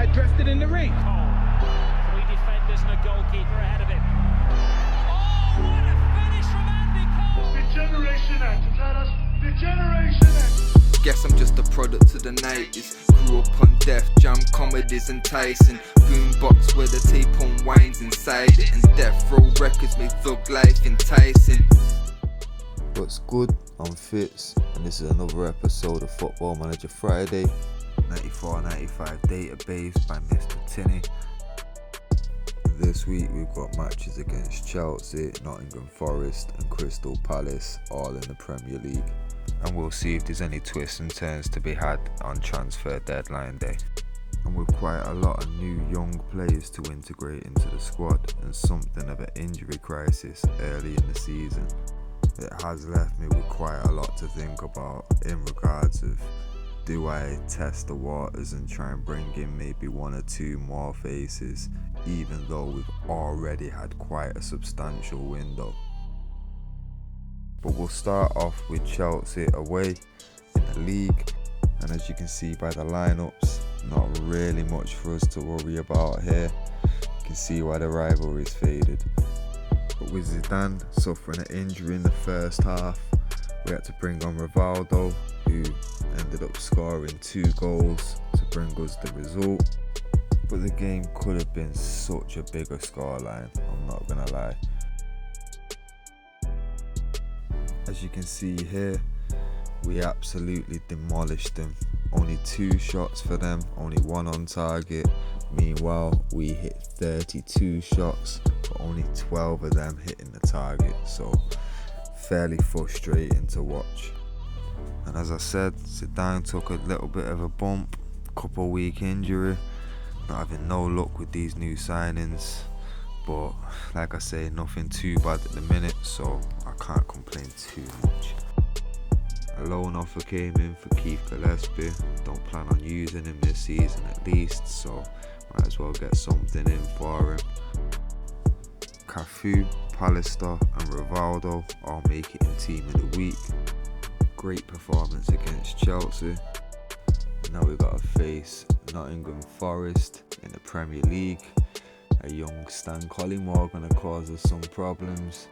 addressed it in the ring. Three defenders and a goalkeeper ahead of him. Oh, what a finish from Andy Cole! The Generation X, Atlas, the Generation X. Guess I'm just a product of the 90s. Grew up on Def Jam comedies enticing. Boombox where the tape unwinds inside it. And Death Row Records make thug life enticing. What's good? I'm Fitz, and this is another episode of Football Manager Friday. 94-95 database by Mr. Tinney. This week we've got matches against Chelsea, Nottingham Forest and Crystal Palace, all in the Premier League. And we'll see if there's any twists and turns to be had on transfer deadline day. And with quite a lot of new young players to integrate into the squad and something of an injury crisis early in the season, it has left me with quite a lot to think about in regards of, do I test the waters and try and bring in maybe one or two more faces, even though we've already had quite a substantial window. But we'll start off with Chelsea away in the league, and as you can see by the lineups, not really much for us to worry about here. You can see why the rivalry's faded. But with Zidane suffering an injury in the first half, we had to bring on Rivaldo, who ended up scoring 2 goals to bring us the result. But the game could have been such a bigger scoreline, I'm not gonna lie. As you can see here, we absolutely demolished them. Only 2 shots for them, only 1 on target. Meanwhile, we hit 32 shots, but only 12 of them hitting the target. So, fairly frustrating to watch. And as I said, Zidane took a little bit of a bump, couple week injury. Not having no luck with these new signings. But, like I say, nothing too bad at the minute, so I can't complain too much. A loan offer came in for Keith Gillespie. Don't plan on using him this season at least, so might as well get something in for him. Cafu, Pallister and Rivaldo all make it in team of the week. Great performance against Chelsea. And now we've got to face Nottingham Forest in the Premier League. A young Stan Collymore going to cause us some problems.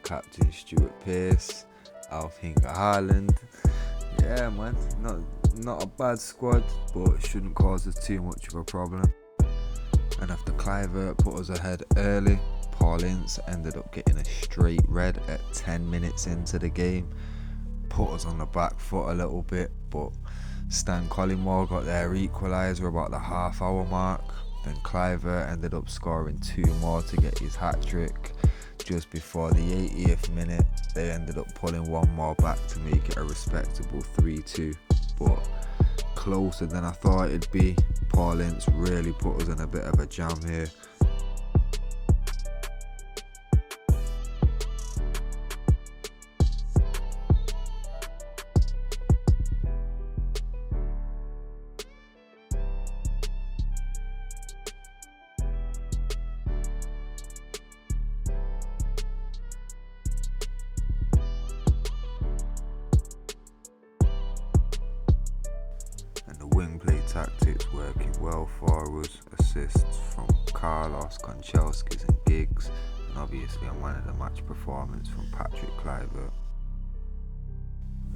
Captain Stuart Pearce, Alf-Inge Haaland. Yeah man, not a bad squad, but it shouldn't cause us too much of a problem. And after Kluivert put us ahead early, Paul Ince ended up getting a straight red at 10 minutes into the game. Put us on the back foot a little bit, but Stan Collymore got their equaliser about the half-hour mark. Then Kluivert ended up scoring 2 more to get his hat-trick. Just before the 80th minute, they ended up pulling 1 more back to make it a respectable 3-2. But closer than I thought it'd be. Paul Ince really put us in a bit of a jam here. Wing play tactics working well for us, assists from Carlos, Konchesky and Giggs, and obviously a man of the match performance from Patrick Kluivert.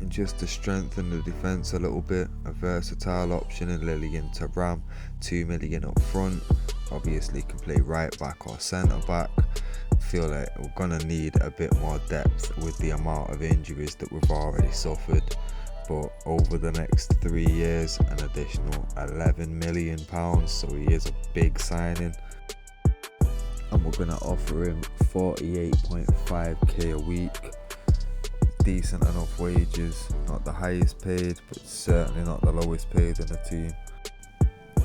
And just to strengthen the defence a little bit, a versatile option in Lilian Thuram, 2 million up front, obviously can play right back or centre back. Feel like we're going to need a bit more depth with the amount of injuries that we've already suffered. But over the next 3 years, an additional £11 million, so he is a big signing. And we're going to offer him 48.5k a week. Decent enough wages, not the highest paid, but certainly not the lowest paid in the team.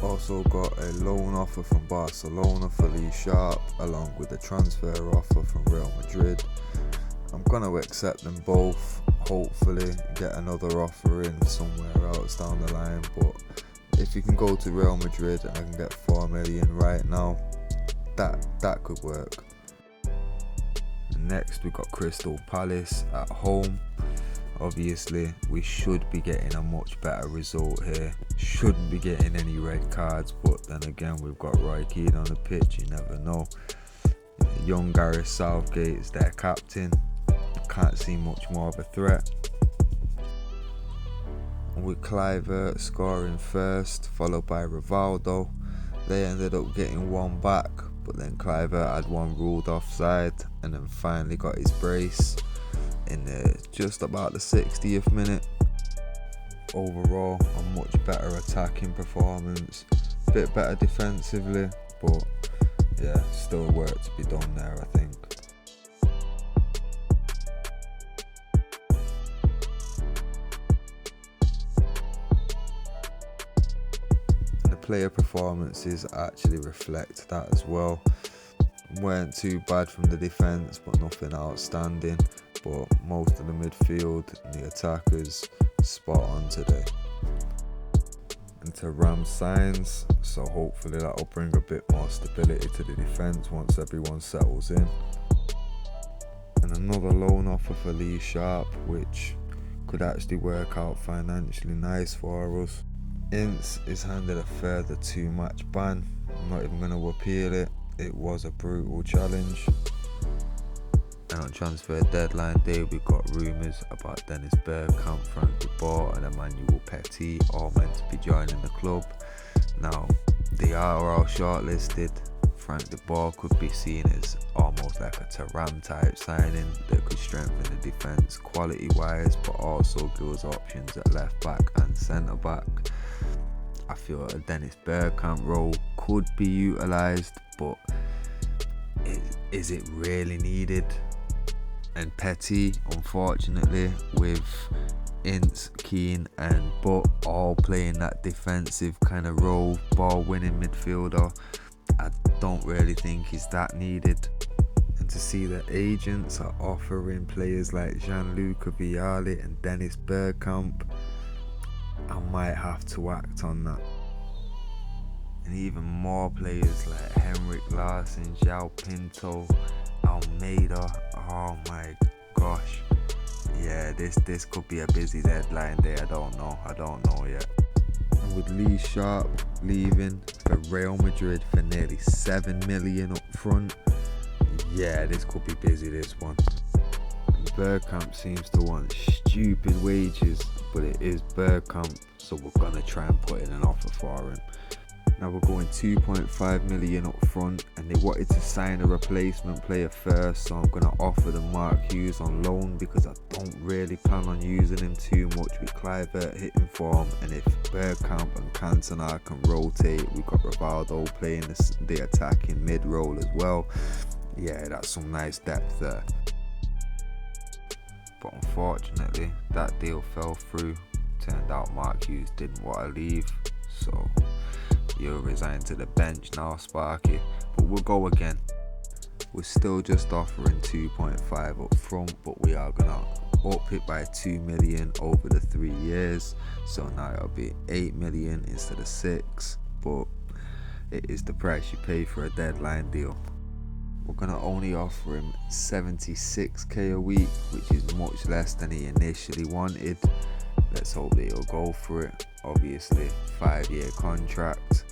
Also got a loan offer from Barcelona for Lee Sharp, along with a transfer offer from Real Madrid. I'm going to accept them both, hopefully get another offer in somewhere else down the line, but if you can go to Real Madrid and I can get 4 million right now, that could work. Next we got Crystal Palace at home. Obviously, we should be getting a much better result here. Shouldn't be getting any red cards, but then again, we've got Roy Keane on the pitch, you never know. Young Gareth Southgate is their captain. Can't see much more of a threat. And with Kluivert scoring first, followed by Rivaldo, they ended up getting one back, but then Kluivert had one ruled offside, and then finally got his brace in just about the 60th minute. Overall, a much better attacking performance, a bit better defensively, but yeah, still work to be done there, I think. The player performances actually reflect that as well. Weren't too bad from the defence, but nothing outstanding. But most of the midfield and the attackers spot on today. And Thuram signs, so hopefully that'll bring a bit more stability to the defence once everyone settles in. And another loan offer for Lee Sharp, which could actually work out financially nice for us. Ince is handed a further 2-match ban. I'm not even going to appeal it. It was a brutal challenge. And on transfer deadline day, we got rumours about Dennis Bergkamp, Frank de Boer and Emmanuel Petit all meant to be joining the club. Now, they are all shortlisted. Frank de Boer could be seen as almost like a Thuram type signing that could strengthen the defence quality wise, but also give us options at left back and centre back. I feel a Dennis Bergkamp role could be utilised, but is it really needed? And Petit, unfortunately, with Ince, Keane and Butt all playing that defensive kind of role, ball winning midfielder, I don't really think he's that needed. And to see that agents are offering players like Gianluca Vialli and Dennis Bergkamp, I might have to act on that. And even more players like Henrik Larsson, João Pinto, Almeida, oh my gosh. Yeah, this could be a busy deadline day. I don't know yet. And with Lee Sharp leaving for Real Madrid for nearly 7 million up front, yeah, this could be busy, this one. And Bergkamp seems to want stupid wages, but it is Bergkamp, so we're gonna try and put in an offer for him. Now we're going 2.5 million up front, and they wanted to sign a replacement player first, so I'm going to offer them Mark Hughes on loan because I don't really plan on using him too much with Kluivert hitting form. And if Bergkamp and Cantona can rotate, we've got Rivaldo playing the attacking mid role as well. Yeah, that's some nice depth there. But unfortunately, that deal fell through. Turned out Mark Hughes didn't want to leave, so you'll resign to the bench now, Sparky. But we'll go again. We're still just offering 2.5 up front, but we are gonna up it by 2 million over the 3 years. So now it'll be 8 million instead of 6. But it is the price you pay for a deadline deal. We're gonna only offer him 76k a week, which is much less than he initially wanted. Let's hope that he'll go for it. Obviously, 5-year contract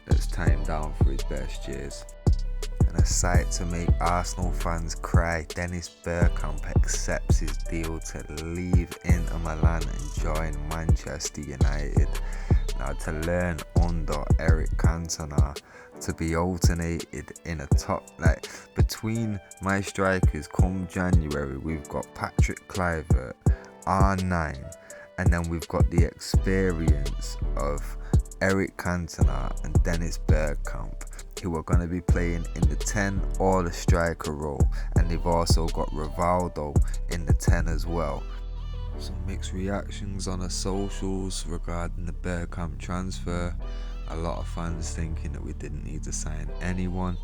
that's timed down for his best years. And a sight to make Arsenal fans cry, Dennis Bergkamp accepts his deal to leave Inter Milan and join Manchester United. Now, to learn under Eric Cantona to be alternated in a top, like between my strikers come January, we've got Patrick Kluivert, R9, and then we've got the experience of Eric Cantona and Dennis Bergkamp, who are going to be playing in the 10 or the striker role. And they've also got Rivaldo in the 10 as well. Some mixed reactions on the socials regarding the Bergkamp transfer. A lot of fans thinking that we didn't need to sign anyone.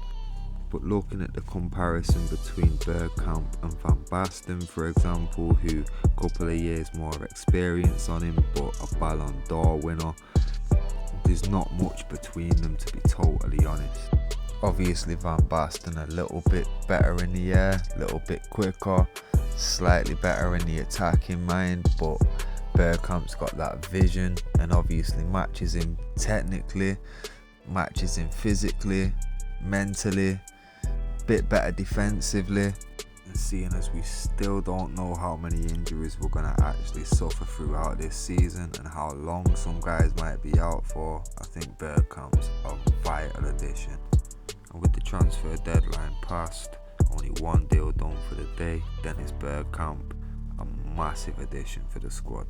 But looking at the comparison between Bergkamp and Van Basten, for example, who a couple of years more experience on him, but a Ballon d'Or winner, there's not much between them, to be totally honest. Obviously Van Basten a little bit better in the air, a little bit quicker, slightly better in the attacking mind, but Bergkamp's got that vision and obviously matches him technically, matches him physically, mentally, bit better defensively. And seeing as we still don't know how many injuries we're going to actually suffer throughout this season and how long some guys might be out for, I think Bergkamp's a vital addition. And with the transfer deadline passed, only one deal done for the day, Dennis Bergkamp, a massive addition for the squad.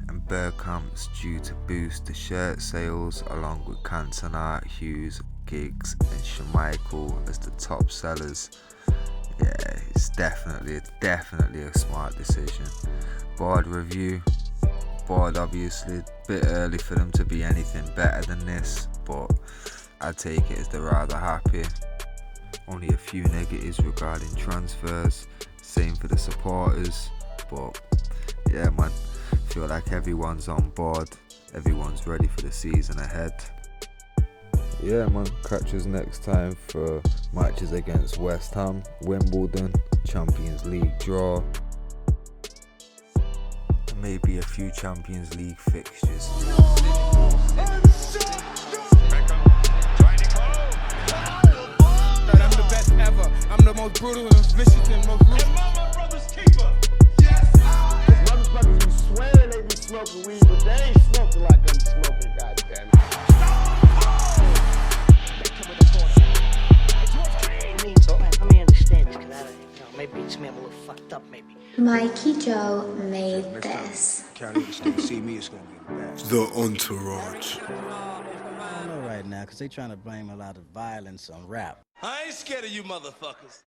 And Bergkamp's due to boost the shirt sales along with Cantona, Hughes, Giggs and Schmeichel as the top sellers. Yeah, it's definitely a smart decision. Board review. Board obviously a bit early for them to be anything better than this, but I take it as they're rather happy. Only a few negatives regarding transfers, same for the supporters, but yeah man, feel like everyone's on board, everyone's ready for the season ahead. Yeah man, catch us next time for matches against West Ham, Wimbledon, Champions League draw, and maybe a few Champions League fixtures. I'm the best ever. I'm the most brutal and vicious and most ruthless. And my brother's keeper. Yes, Motherfuckers be swearing they be smoking weed, but they ain't smoking like I'm smoking, goddammit. Let me understand this, because maybe it's me, I'm a little fucked up, maybe. Mikey Joe made this. See me, it's gonna be bad. The Entourage. I don't know right now, because they trying to blame a lot of violence on rap. I ain't scared of you motherfuckers.